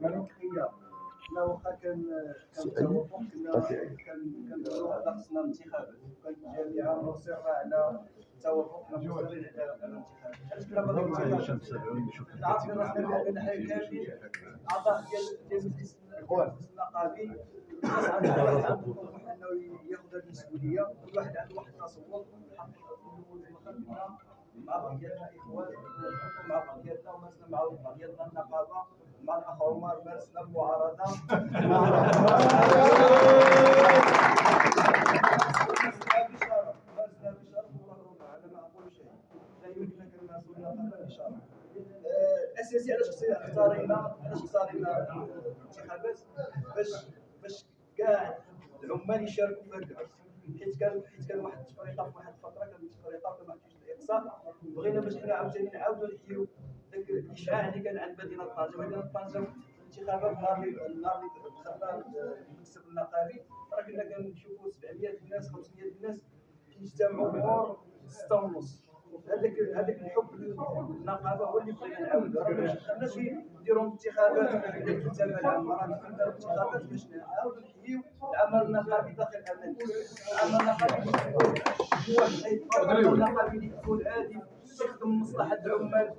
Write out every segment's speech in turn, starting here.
كان خيار لا واخا كان توافق كنديروا على خصنا الانتخابات كانت الجامعه مصره على التوافق مصرين على الانتخابات علاش كنا باغيين الانتخابات نعرف راسنا بان حنا كاملين اعضاء ديال مجلس النقابي الناس عندها الطموح انه ياخذ هذه المسؤوليه كل واحد عنده واحد التصور مع بعضياتنا اخوان مع بعضياتنا ومارسنا مع بعضياتنا النقابه مع الاخ عمر مارسنا المعارضه مارسنا بشرف والله على ما اقول شيء لا يمكن ان نمارسوا النقابه بشرف الاساسي علاش اختارينا الانتخابات باش كاع العمال يشاركوا في هذا حيت كان واحد التفريقه في واحد الفتره كانت التفريقه في محكمه الاقصاء بغينا باش حنا عاوتاني نعاودوا نحيوا ذاك الاشعاع اللي كان عند مدينه طنجه الانتخابات نهار اللي دخلنا المكتب النقابي راه كنا كنشوفوا 700 الناس 500 الناس كيجتمعوا نهار 6:30 هذاك الحب للنقابه هو اللي بغينا نعاودو راه ما دخلناش نديروا انتخابات للكتابه العامه راه دخلنا انتخابات باش نعاودوا نحييو العمل النقابي داخل الامن العمل النقابي اللي يكون عادي يخدم مصلحه العمال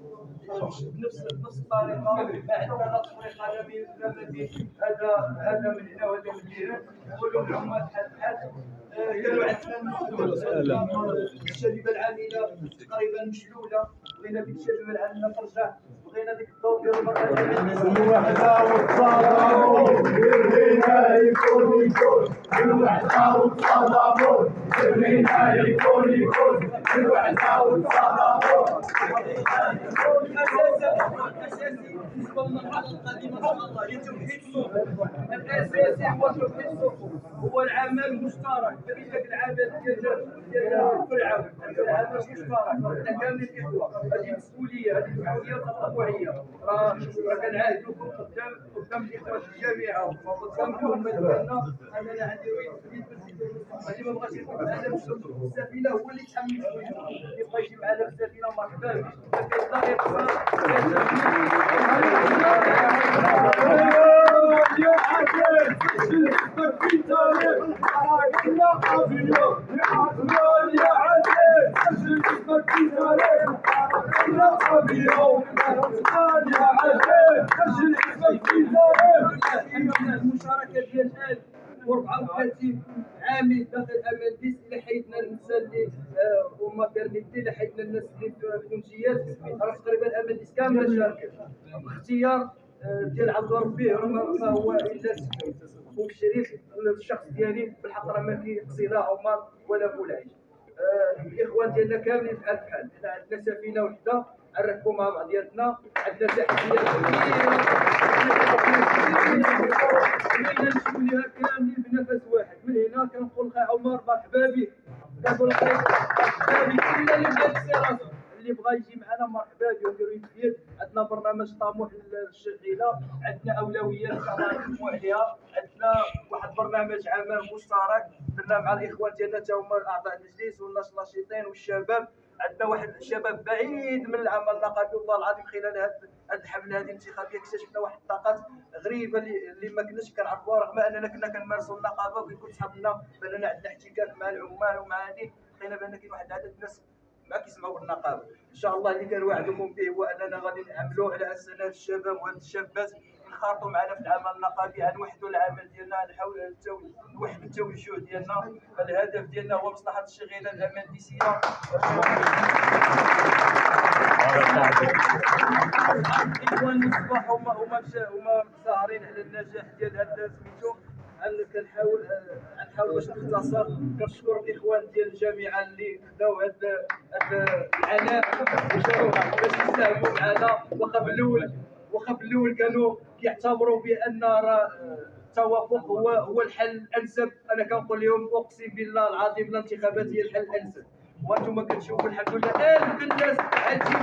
بنفس الطريقه ما عندنا لا تفريق لا بين هذا من هنا وهذا من هنا كلهم العمال بحال كانوا عندنا الشبيبه العامله تقريبا مشلوله بغينا ديك الشبيبه العامله ترجع بغينا ديك الدور ديال الوحده والصالون بغينا يكون الوحده والصالون بغينا يكون الوحده والصالون الاساسي بالنسبه للمرحله القادمه ان شاء الله هي توحيد الصفوف الاساسي هو توحيد الصفوف هو العمل المشترك بين ذاك العمل ديال فرعون العمل المشترك حنا كاملين اخوه هذه مسؤوليه تطوعيه راه كنعاهدوكم قدام الاخوان في الجامعه وقدام الامه ديالنا اننا عندنا اللي ما بغاش يكون معنا في السفينه هو اللي يتحمل مسؤوليته اللي بغى يجي معنا في السفينه مرحبا به المشاركه ديال 34 عامل داخل امنديس اللي حيدنا الناس اللي هما كارنيتي اللي حيدنا الناس اللي في الجمعيات راه تقريبا امنديس كامله شاركت باختيار ديال عبد ربي ما هو الا سكن والشريف الشخص ديالي بالحق راه ما كيقصي لا عمر ولا بولايش الاخوان ديالنا كاملين بحال حنا عندنا سفينه وحده نركبوا مع بعضياتنا عندنا تحديات كثيره نشوفوها كاملين بنفس واحد من هنا كنقول لخي عمر مرحبا بك كنقول لخي مرحبا بك كلنا اللي بغى يحسي راسو اللي بغى يجي معنا مرحبا به ونديرو يد عندنا برنامج طموح للشغيله عندنا اولويات كنطمحوا عليها عندنا واحد برنامج عمل مشترك درنا مع الاخوان ديالنا تا هما اعضاء المجلس والناشطين والشباب عندنا واحد الشباب بعيد من العمل النقابي والله العظيم خلال هذه الحمله هذه الانتخابيه اكتشفنا واحد الطاقات غريبه اللي ما كناش كنعرفوها رغم اننا كنا كنمارسوا النقابه وكيكون صحابنا باننا عندنا احتكاك مع العمال ومع هذه لقينا بان كاين واحد العدد الناس ما كيسمعوا بالنقابه ان شاء الله اللي كنوعدكم به هو اننا غادي نعملوا على اساس هاد الشباب وهاد الشابات ينخرطوا معنا في العمل النقابي غنوحدوا العمل ديالنا نحاولوا نوحدوا التوجه ديالنا الهدف ديالنا هو مصلحه الشغيله الامنديسيه الاخوان المصباح هما ساهرين على النجاح ديال هذا سميتو غنحاول باش نختصر كنشكر الاخوان ديال الجامعه اللي خداو هذا العناء باش يساهموا معنا واخا بالاول كانوا كيعتبروا بان راه التوافق هو الحل الانسب انا كنقول لهم اقسم بالله العظيم الانتخابات هي الحل الانسب وانتم كتشوفوا الحمد لله الناس عندي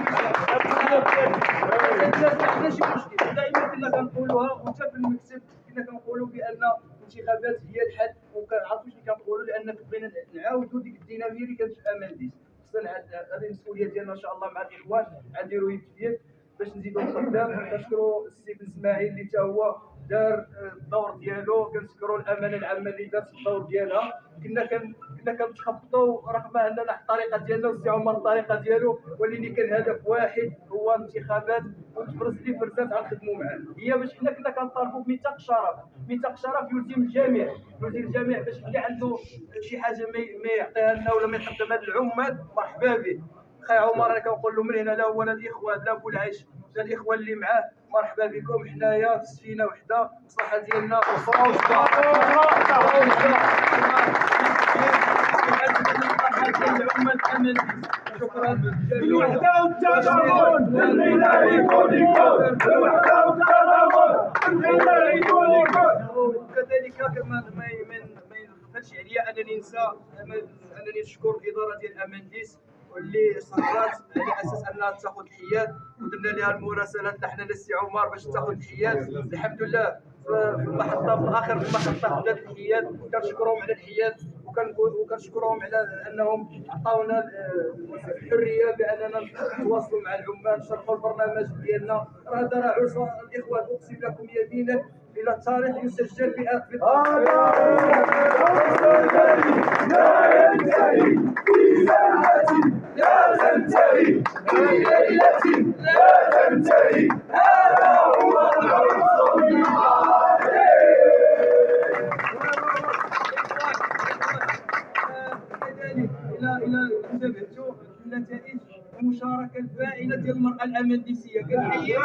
الناس ما عندناش مشكل دائما كنا كنقولوها وحتى في المكتب كنا كنقولوا بان الانتخابات هي الحل وكنعرفوا شنو كنقولوا لان بغينا نعاودوا ديك الديناميه اللي كانت في امنديس خصنا هذه المسؤوليه ديالنا ان شاء الله مع الاخوان غنديروا يد في يد باش نزيدوا القدام. كنشكروا السي بن اسماعيل اللي تا هو دار الدور ديالو. كنشكروا الامانه العامه اللي دارت الدور ديالها. كنا كنتخبطوا رغم اننا الطريقه ديالنا والسي عمر الطريقه ديالو، ولكن كان هدف واحد هو الانتخابات، وتفرز اللي فرزات غنخدموا معاه. هي باش حنا كنا كنطالبوا بميثاق شرف. ميثاق شرف يلزم الجميع، باش اللي عنده شي حاجه ما يعطيها لنا ولا ما يقدمها للعمال مرحبا به. خي عمر انا كنقول له من هنا لا هو لا الاخوان لا بولعيش لا الاخوان اللي معاه، مرحبا بكم. حنايا في سفينه وحده، الصحه ديالنا الصحه ديال العمال كامل. شكرا. الوحده والتضامن خلينا يكون الوحده والتضامن خلينا يكون. وكذلك كما ما يغفلش عليا انني نشكر الاداره ديال امانديس واللي صرات على اساس انها تاخذ الحياد، ودرنا لها المراسلات لحنا للسي عمر باش تاخذ الحياد. الحمد لله في المحطه في اخر المحطه بدات الحياد. كنشكرهم على الحياد وكنشكرهم على انهم عطاونا الحريه باننا نتواصلوا مع العمال، نشرحوا البرنامج ديالنا. هذا راه عرس الاخوان، اقسم لكم يمينا الى التاريخ يسجل في لا ينتهي في ساعة لا تنتهي في ليلة لا تنتهي. هذا هو العرس الى انتبهتوا النتائج المشاركه الفاعله ديال المراه الامنديسيه. كنحيي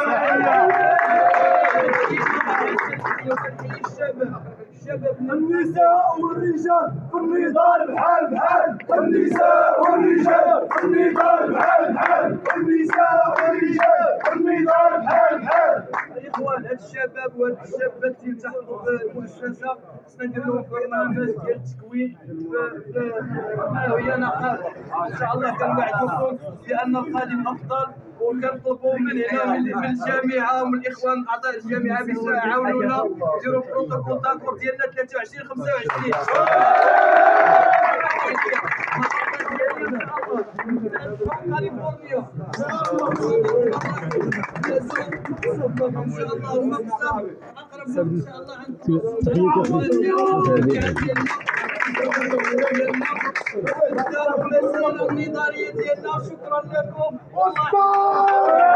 الشباب النساء والرجال في النضال بحال بحال. النساء والرجال في النضال بحال بحال. النساء والرجال في النضال بحال بحال. الاخوان، هاد الشباب وهاد الشابات اللي تحطوا في المؤسسه خصنا ندير لهم برنامج ديال التكوين ما هي نقابه. ان شاء الله كنوعدكم بان القادم افضل، وكنطلبوا من هنا من الجامعه ومن الاخوان اعضاء الجامعه باش يعاونونا نديروا البروتوكول داكور ديالنا 23 25. كاليفورنيا ان شاء الله المقصد اقرب ان شاء الله عند النضاليه ديالنا. شكرا لكم والله.